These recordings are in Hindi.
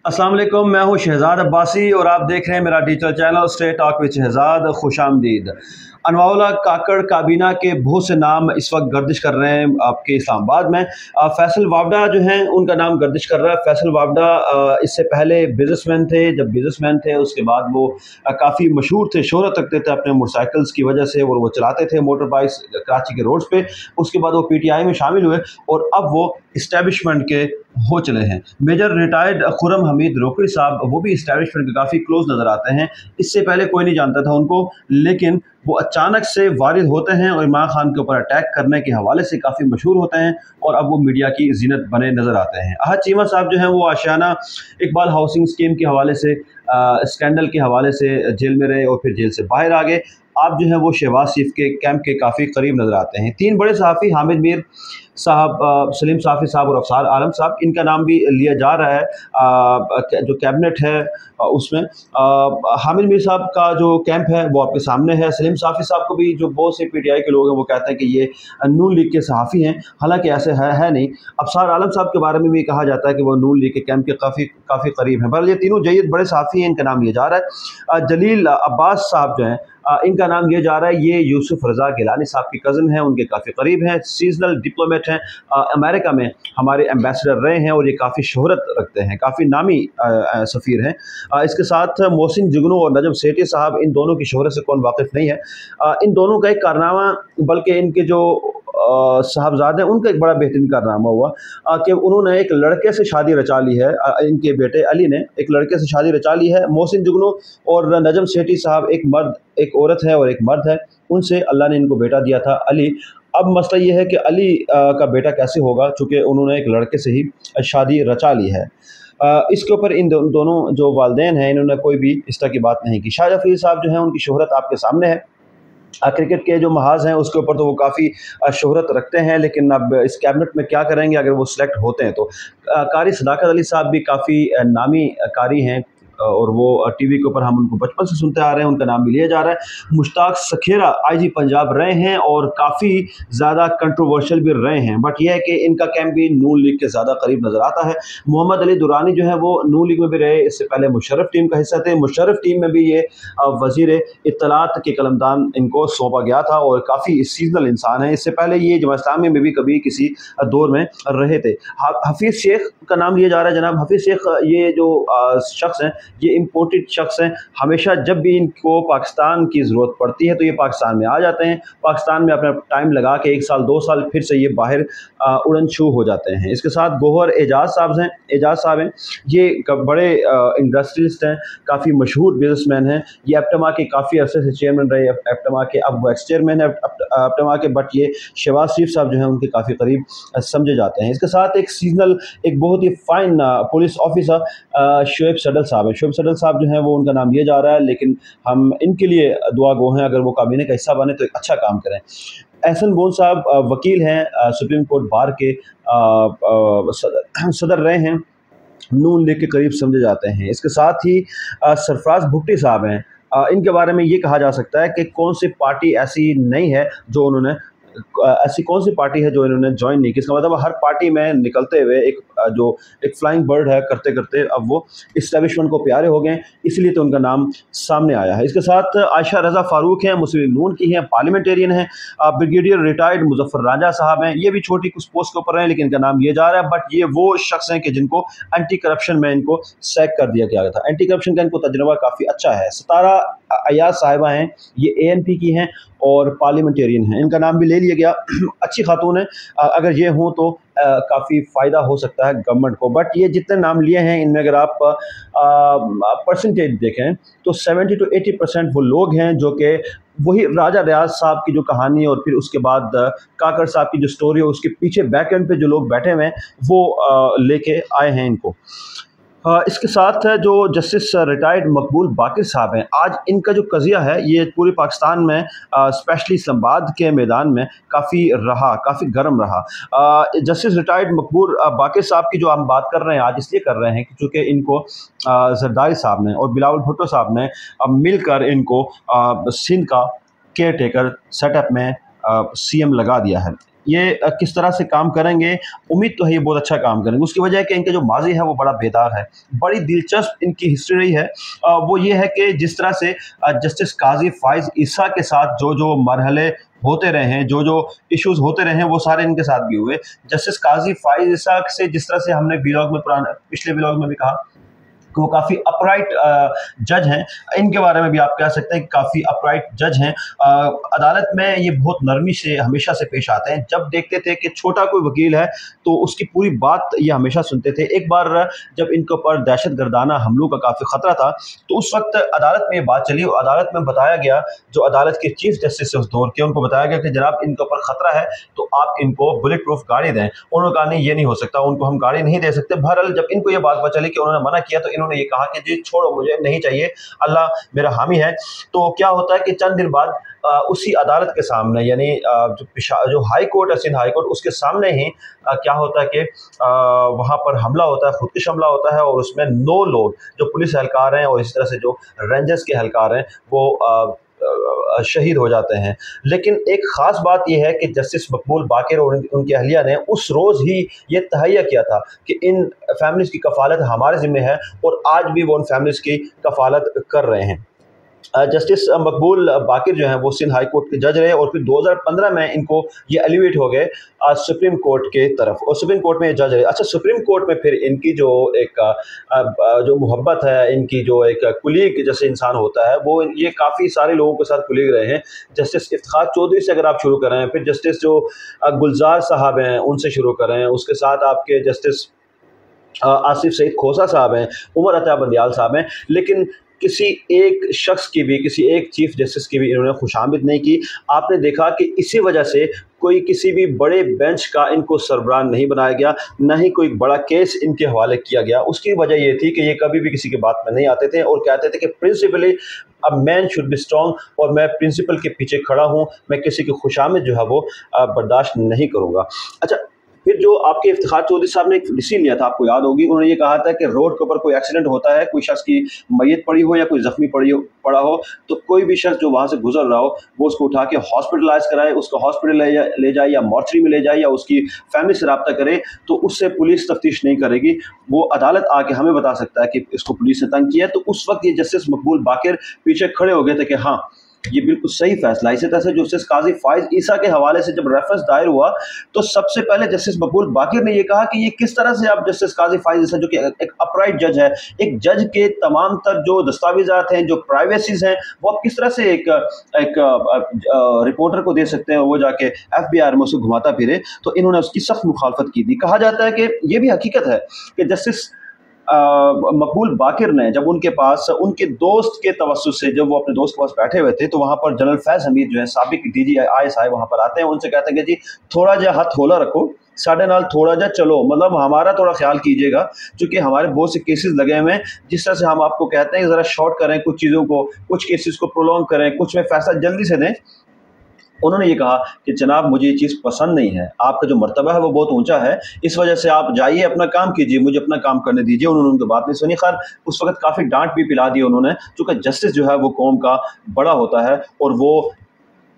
अस्सलाम वालेकुम, मैं हूं शहजाद अब्बासी और आप देख रहे हैं मेरा digital channel straight talk with Shahzad. खुशामदीद। अनवाउल्लाह काकड़ काबीना के बहुत से नाम इस वक्त गर्दिश कर रहे हैं आपके इस्लामाबाद में। फैसल वावडा जो हैं उनका नाम गर्दिश कर रहा है। फैसल वावडा इससे पहले बिजनेसमैन थे। जब बिजनेसमैन थे उसके बाद वो काफ़ी मशहूर थे, शोहरत रखते थे अपने मोटरसाइकिल्स की वजह से, और वो चलाते थे मोटर बाइक्स कराची के रोड्स पे। उसके बाद वो PTI में शामिल हुए और अब वो इस्टेब्लिशमेंट के हो चले हैं। मेजर रिटायर्ड खुर्रम हमीद रोकड़ी साहब, वो भी इस्टेब्लिशमेंट के काफ़ी क्लोज नज़र आते हैं। इससे पहले कोई नहीं जानता था उनको, लेकिन वो अचानक से वारिद होते हैं और इमरान खान के ऊपर अटैक करने के हवाले से काफ़ी मशहूर होते हैं और अब वो मीडिया की जीनत बने नज़र आते हैं। अहद चीमा साहब जो हैं वो आशियाना इकबाल हाउसिंग स्कीम के हवाले से, स्कैंडल के हवाले से जेल में रहे और फिर जेल से बाहर आ गए। आप जो है वो शहबाज शरीफ के कैंप के काफ़ी करीब नज़र आते हैं। तीन बड़े सहाफ़ी हामिद मीर साहब, सलीम साफ़ी साहब और अफसार आलम साहब, इनका नाम भी लिया जा रहा है जो कैबिनेट है उसमें। हामिद मीर साहब का जो कैंप है वो आपके सामने है। सलीम साफ़ी साहब को भी जो बहुत से PTI के लोग हैं वो कहते हैं कि ये नून लीग के सहाफ़ी हैं, हालांकि ऐसे है नहीं। अफसार आलम साहब के बारे में भी कहा जाता है कि वो नून लीग के कैंप के काफ़ी करीब हैं। पर ये तीनों जयद बड़े सहाफ़ी हैं, इनका नाम लिया जा रहा है। जलील अब्बास साहब जो हैं इनका नाम लिया जा रहा है। ये यूसुफ रज़ा गिलानी साहब की कज़न हैं, उनके काफ़ी करीब हैं। सीजनल डिप्लोमेट हैं, अमेरिका में हमारे एम्बेसडर रहे हैं और ये काफ़ी शोहरत रखते हैं, काफ़ी नामी सफ़ीर हैं। इसके साथ मोहसिन जुगनू और नजम सेठी साहब, इन दोनों की शोहरत से कौन वाकिफ़ नहीं है। इन दोनों का एक कारनामा, बल्कि इनके जो साहबजादे हैं उनका एक बड़ा बेहतरीन कारनामा हुआ कि उन्होंने एक लड़के से शादी रचा ली है। इनके बेटे अली ने एक लड़के से शादी रचा ली है। मोहसिन जुगनू और नजम सेठी साहब, एक औरत है और एक मर्द है, उनसे अल्लाह ने इनको बेटा दिया था अली। अब मसला ये है कि अली का बेटा कैसे होगा, चूँकि उन्होंने एक लड़के से ही शादी रचा ली है। इसके ऊपर इन दोनों जो वालदेन हैं इन्होंने कोई भी इस तरह की बात नहीं की। शाहजहाँ फरीद साहब जो हैं उनकी शोहरत आपके सामने है। क्रिकेट के जो महाज हैं उसके ऊपर तो वो काफ़ी शोहरत रखते हैं, लेकिन अब इस कैबिनेट में क्या करेंगे अगर वो सिलेक्ट होते हैं तो। कारी सदाकत अली साहब भी काफ़ी नामी कारी हैं और वो टीवी के ऊपर हम उनको बचपन से सुनते आ रहे हैं, उनका नाम भी लिया जा रहा है। मुश्ताक सखेरा IG पंजाब रहे हैं और काफ़ी ज़्यादा कंट्रोवर्शियल भी रहे हैं, बट यह है कि इनका कैंप भी नून लीग के ज़्यादा करीब नज़र आता है। मोहम्मद अली दुरानी जो है वो नून लीग में भी रहे, इससे पहले मुशर्रफ टीम का हिस्सा थे। मुशर्रफ टीम में भी ये वज़ीर इत्तलात के कलमदान इनको सौंपा गया था और काफ़ी सीजनल इंसान है। इससे पहले ये जमात इस्लामी में भी कभी किसी दौर में रहे थे। हफीज़ शेख का नाम लिया जा रहा है। जनाब हफीज़ शेख ये जो शख्स हैं, ये इम्पोर्टेड शख्स हैं। हमेशा जब भी इनको पाकिस्तान की ज़रूरत पड़ती है तो ये पाकिस्तान में आ जाते हैं, पाकिस्तान में अपना टाइम लगा के 1 साल 2 साल फिर से ये बाहर उड़न छू हो जाते हैं। इसके साथ गोहर एजाज साहब हैं, ये बड़े इंडस्ट्रियलिस्ट हैं, काफ़ी मशहूर बिजनेसमैन हैं। ये एप्टमा के काफ़ी अरसे से चेयरमैन रहे, एप्टमा के अब वो एक्स चेयरमैन है एप्टमा के, बट ये शहबाज शरीफ साहब जो हैं उनके काफ़ी करीब समझे जाते हैं। इसके साथ एक बहुत ही फाइन पुलिस ऑफिसर शुएब सडल साहब हैं। शुएब सडल साहब जो हैं वो उनका नाम लिया जा रहा है, लेकिन हम इनके लिए दुआ गो हैं, अगर वो काबीने का हिस्सा बने तो एक अच्छा काम करें। एहसन बोन साहब वकील हैं, सुप्रीम कोर्ट बार के सदर रहे हैं, नून लीग के करीब समझे जाते हैं। इसके साथ ही सरफराज भुट्टी साहब हैं। इनके बारे में ये कहा जा सकता है कि कौन सी पार्टी ऐसी नहीं है जो उन्होंने ऐसी कौन सी पार्टी है जो इन्होंने ज्वाइन नहीं की। इसका मतलब हर पार्टी में निकलते हुए एक फ्लाइंग बर्ड है, करते करते अब वो इस्टेब्लिशमेंट को प्यारे हो गए, इसलिए तो उनका नाम सामने आया है। इसके साथ आयशा रज़ा फ़ारूक हैं, मुस्लिम नून की हैं, पार्लियामेंटेरियन हैं। ब्रिगेडियर रिटायर्ड मुजफ्फर राजा साहब हैं, ये भी छोटी कुछ पोस्ट के ऊपर हैं, लेकिन इनका नाम लिया जा रहा है। बट ये वो शख्स हैं कि जिनको एंटी करप्शन में इनको सैक कर दिया गया था। एंटी करप्शन का इनको तजर्बा काफ़ी अच्छा है। सितारा अयाज साहिबा हैं, ये ANP की हैं और पार्लियामेंटेरियन हैं, इनका नाम भी ले लिया गया। अच्छी खातून है, अगर ये हों तो काफ़ी फ़ायदा हो सकता है गवर्नमेंट को। बट ये जितने नाम लिए हैं इनमें अगर आप परसेंटेज देखें तो 70 to 80% वो लोग हैं जो कि वही राजा रियाज साहब की जो कहानी और फिर उसके बाद काकड़ साहब की जो स्टोरी है उसके पीछे बैक एंड पे जो लोग बैठे हुए हैं वो लेके आए हैं इनको। इसके साथ जो जस्टिस रिटायर्ड मकबूल बाकिर साहब हैं, आज इनका जो कज़िया है ये पूरे पाकिस्तान में स्पेशली इस्लामाबाद के मैदान में काफ़ी गर्म रहा। जस्टिस रिटायर्ड मकबूल बाकिर साहब की जो हम बात कर रहे हैं आज इसलिए कर रहे हैं कि चूँकि इनको जरदारी साहब ने और बिलावल भुट्टो साहब ने मिलकर इनको सिंध का केयर टेकर सेटअप में CM लगा दिया है। ये किस तरह से काम करेंगे, उम्मीद तो है ये बहुत अच्छा काम करेंगे। उसकी वजह है कि इनका जो माज़ी है वो बड़ा बेदाग है, बड़ी दिलचस्प इनकी हिस्ट्री रही है। वो ये है कि जिस तरह से जस्टिस काज़ी फ़ाइज़ ईसा के साथ जो मरहले होते रहे हैं, जो इश्यूज़ होते रहे हैं, वो सारे इनके साथ भी हुए। जस्टिस काज़ी फ़ाइज़ ईसा से जिस तरह से हमने व्लॉग में पिछले व्लॉग में भी कहा कि वो काफ़ी अपराइट जज हैं। इनके बारे में भी आप कह सकते हैं कि काफ़ी अपराइट जज हैं। अदालत में ये बहुत नरमी से हमेशा से पेश आते हैं। जब देखते थे कि छोटा कोई वकील है तो उसकी पूरी बात ये हमेशा सुनते थे। एक बार जब इनके ऊपर दहशतगर्दाना हमलों का काफ़ी ख़तरा था तो उस वक्त अदालत में ये बात चली और अदालत में बताया गया, जो अदालत के चीफ जस्टिस उस दौर के, उनको बताया गया कि जनाब इनके ऊपर ख़तरा है तो आप इनको बुलेट प्रूफ गाड़ी दें। उन्होंने कहा नहीं, ये नहीं हो सकता, उनको हम गाड़ी नहीं दे सकते। बहरहाल जब इनको ये बात पता चली कि उन्होंने मना किया तो इन्होंने ये कहा कि जी छोड़ो, मुझे नहीं चाहिए, अल्लाह मेरा हामी है। तो क्या होता है कि चंद दिन बाद उसी अदालत के सामने, यानी जो हाई कोर्ट है, सिंध हाई कोर्ट, उसके सामने ही क्या होता है कि वहाँ पर हमला होता है, खुदकुश हमला होता है और उसमें 9 लोग जो पुलिस एहलकार हैं और इस तरह से जो रेंजर्स के एहलकार हैं वो शहीद हो जाते हैं। लेकिन एक ख़ास बात यह है कि जस्टिस मकबूल बाक़िर और उनकी अहलिया ने उस रोज़ ही ये तहैया किया था कि इन फैमिलीज़ की कफ़ालत हमारे ज़िम्मे है और आज भी वो उन फैमिलीज़ की कफ़ालत कर रहे हैं। जस्टिस मकबूल बाक़िर जो हैं वो सिंध हाई कोर्ट के जज रहे और फिर 2015 में इनको ये एलिवेट हो गए सुप्रीम कोर्ट के तरफ और सुप्रीम कोर्ट में ये जज रहे। अच्छा, सुप्रीम कोर्ट में फिर इनकी जो एक जो मोहब्बत है, इनकी जो एक कुलीग जैसे इंसान होता है, वो ये काफ़ी सारे लोगों के साथ कुलीग रहे हैं। जस्टिस इफ्तिखार चौधरी से अगर आप शुरू करें, फिर जस्टिस जो गुलजार साहब हैं उनसे शुरू करें, उसके साथ आपके जस्टिस आसिफ सईद खोसा साहब हैं, उमर अता बंदियाल साहब हैं, लेकिन किसी एक शख्स की भी, किसी एक चीफ जस्टिस की भी इन्होंने खुशामद नहीं की। आपने देखा कि इसी वजह से कोई किसी भी बड़े बेंच का इनको सरबराह नहीं बनाया गया, ना ही कोई बड़ा केस इनके हवाले किया गया। उसकी वजह ये थी कि ये कभी भी किसी की बात में नहीं आते थे और कहते थे कि principally a man should be strong और मैं प्रिंसिपल के पीछे खड़ा हूँ, मैं किसी की खुशामद जो है वो बर्दाश्त नहीं करूँगा। अच्छा, फिर जो आपके इफ्तिखार चौधरी साहब ने एक डिसीजन लिया था, आपको याद होगी, उन्होंने ये कहा था कि रोड के ऊपर कोई एक्सीडेंट होता है, कोई शख्स की मैयत पड़ी हो या कोई ज़ख्मी पड़ा हो, तो कोई भी शख्स जो वहाँ से गुजर रहा हो वो उसको उठा के हॉस्पिटलाइज कराए, उसको हॉस्पिटल ले जाए या मॉर्चरी में ले जाए या उसकी फैमिली से रब्ता करे, तो उससे पुलिस तफ्तीश नहीं करेगी। वो अदालत आके हमें बता सकता है कि इसको पुलिस ने तंग किया है। तो उस वक्त ये जस्टिस मकबूल बाक़िर पीछे खड़े हो गए थे कि हाँ, ये बिल्कुल सही फैसला। इसी तरह से जस्टिस काजी फ़ाइज़ ईसा के हवाले से जब रेफरेंस दायर हुआ तो सबसे पहले जस्टिस मकबूल बाक़िर ने ये कहा कि ये किस तरह से आप जस्टिस काजी फ़ाइज़ ईसा, जो कि एक अपराइट जज है, एक जज के तमाम तर जो दस्तावेज़ात हैं, जो प्राइवेसीज़ हैं, वो आप किस तरह से एक रिपोर्टर को दे सकते हैं, वो जाके FBI में उसको घुमाता फिरे। तो इन्होंने उसकी सख्त मुखालफत की थी। कहा जाता है कि ये भी हकीकत है कि जस्टिस मकबूल बाक़िर ने जब उनके पास उनके दोस्त के तवस्सुस से, जब वो अपने दोस्त के पास बैठे हुए थे, तो वहाँ पर जनरल फैज़ हमीद जो है साबिक DG ISI वहाँ पर आते हैं, उनसे कहते हैं कि जी थोड़ा जा हाथ होला रखो, साढ़े नाल थोड़ा जा चलो, मतलब हमारा थोड़ा ख्याल कीजिएगा, क्योंकि हमारे बहुत से केसेस लगे हुए हैं। जिस तरह से हम आपको कहते हैं ज़रा शॉर्ट करें कुछ चीज़ों को, कुछ केसेस को प्रोलॉन्ग करें, कुछ में फैसला जल्दी से दें। उन्होंने ये कहा कि जनाब मुझे ये चीज़ पसंद नहीं है, आपका जो मर्तबा है वो बहुत ऊंचा है, इस वजह से आप जाइए अपना काम कीजिए, मुझे अपना काम करने दीजिए। उन्होंने उनकी बात नहीं सुनी। खैर उस वक्त काफ़ी डांट भी पिला दी उन्होंने, चूँकि जस्टिस जो है वो कौम का बड़ा होता है और वो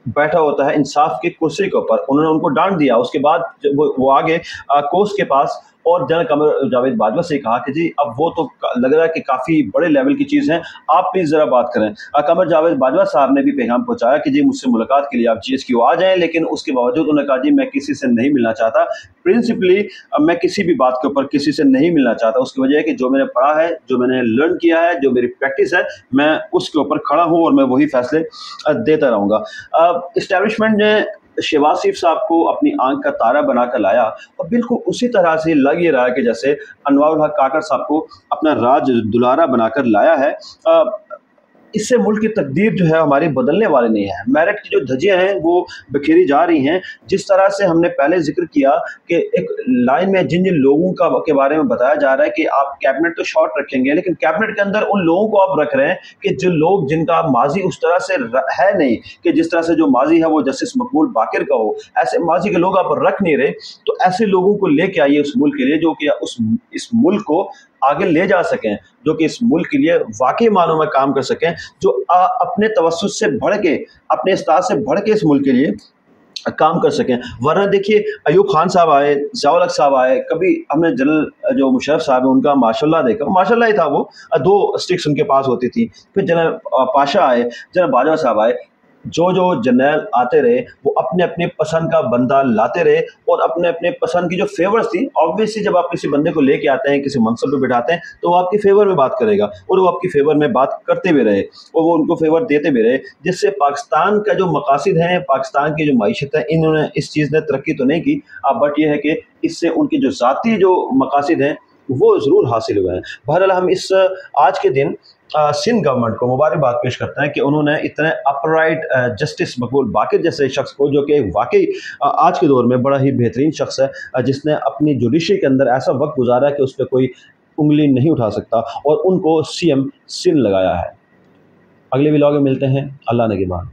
बैठा होता है इंसाफ की कुर्सी के ऊपर। उन्होंने उनको डांट दिया। उसके बाद जब वो आगे कोर्ट के पास और जनरल कमर जावेद बाजवा से कहा कि जी अब वो तो लग रहा है कि काफ़ी बड़े लेवल की चीज़ है, आप प्लीज़ ज़रा बात करें। कमर जावेद बाजवा साहब ने भी पैगाम पहुंचाया कि जी मुझसे मुलाकात के लिए आप GSQ आ जाएं, लेकिन उसके बावजूद उन्होंने कहा जी मैं किसी से नहीं मिलना चाहता, प्रिंसिपली मैं किसी भी बात के ऊपर किसी से नहीं मिलना चाहता। उसकी वजह है कि जो मैंने पढ़ा है, जो मैंने लर्न किया है, जो मेरी प्रैक्टिस है, मैं उसके ऊपर खड़ा हूँ और मैं वही फैसले देता रहूँगा। इस्टेब्लिशमेंट ने शहबाज शरीफ साहब को अपनी आंख का तारा बनाकर लाया और बिल्कुल उसी तरह से लग ये रहा है कि जैसे अनवारुल हक काकड़ साहब को अपना राज दुलारा बनाकर लाया है। इससे मुल्क की तकदीर जो है हमारी बदलने वाली नहीं है। मेरिट की जो धज्जियाँ हैं वो बिखेरी जा रही हैं। जिस तरह से हमने पहले जिक्र किया कि एक लाइन में जिन जिन लोगों के बारे में बताया जा रहा है कि आप कैबिनेट तो शॉर्ट रखेंगे, लेकिन कैबिनेट के अंदर उन लोगों को आप रख रहे हैं कि जो लोग जिनका माजी उस तरह से है नहीं, कि जिस तरह से जो माजी है वो जस्टिस मकबूल बाक़िर का हो, ऐसे माजी के लोग आप रख नहीं रहे। तो ऐसे लोगों को लेके आइए उस मुल्क के लिए, जो कि इस मुल्क को आगे ले जा सकें, जो कि इस मुल्क के लिए वाकई मानों में काम कर सकें, जो अपने तवस्सुस से बढ़ के, अपने इस्ताद से बढ़ के इस मुल्क के लिए काम कर सकें। वरना देखिए अयूब खान साहब आए, ज़िया-उल-हक साहब आए, कभी हमने जनरल जो मुशर्रफ साहब हैं उनका माशाअल्लाह देखा, माशाअल्लाह ही था वो। 2 स्टिक्स उनके पास होती थी। फिर जनरल पाशा आए, जनरल बाजवा साहब आए। जो जनरल आते रहे वो अपने-अपने पसंद का बंदा लाते रहे और अपने-अपने पसंद की जो फ़ेवर्स थी, ऑब्वियसली जब आप किसी बंदे को लेके आते हैं, किसी मनसब पे बिठाते हैं, तो वो आपके फ़ेवर में बात करेगा और वो आपकी फ़ेवर में बात करते भी रहे और वो उनको फ़ेवर देते भी रहे, जिससे पाकिस्तान का जो मकासद हैं, पाकिस्तान की जो मईशत है, इन्होंने इस चीज़ ने तरक्की तो नहीं की, बट ये है कि इससे उनके जो ज़ाती जो मकासद हैं, वो ज़रूर हासिल हुए हैं। बहरहाल हम इस आज के दिन सिंध गवर्नमेंट को मुबारकबाद पेश करते हैं कि उन्होंने इतने अपराइट जस्टिस मकबूल बाक़िर जैसे शख्स को, जो कि वाक़ई आज के दौर में बड़ा ही बेहतरीन शख्स है, जिसने अपनी जुडिशरी के अंदर ऐसा वक्त गुजारा है कि उस पर कोई उंगली नहीं उठा सकता, और उनको सीएम सिंध लगाया है। अगले व्लॉग में मिलते हैं। अल्लाह निगहबान।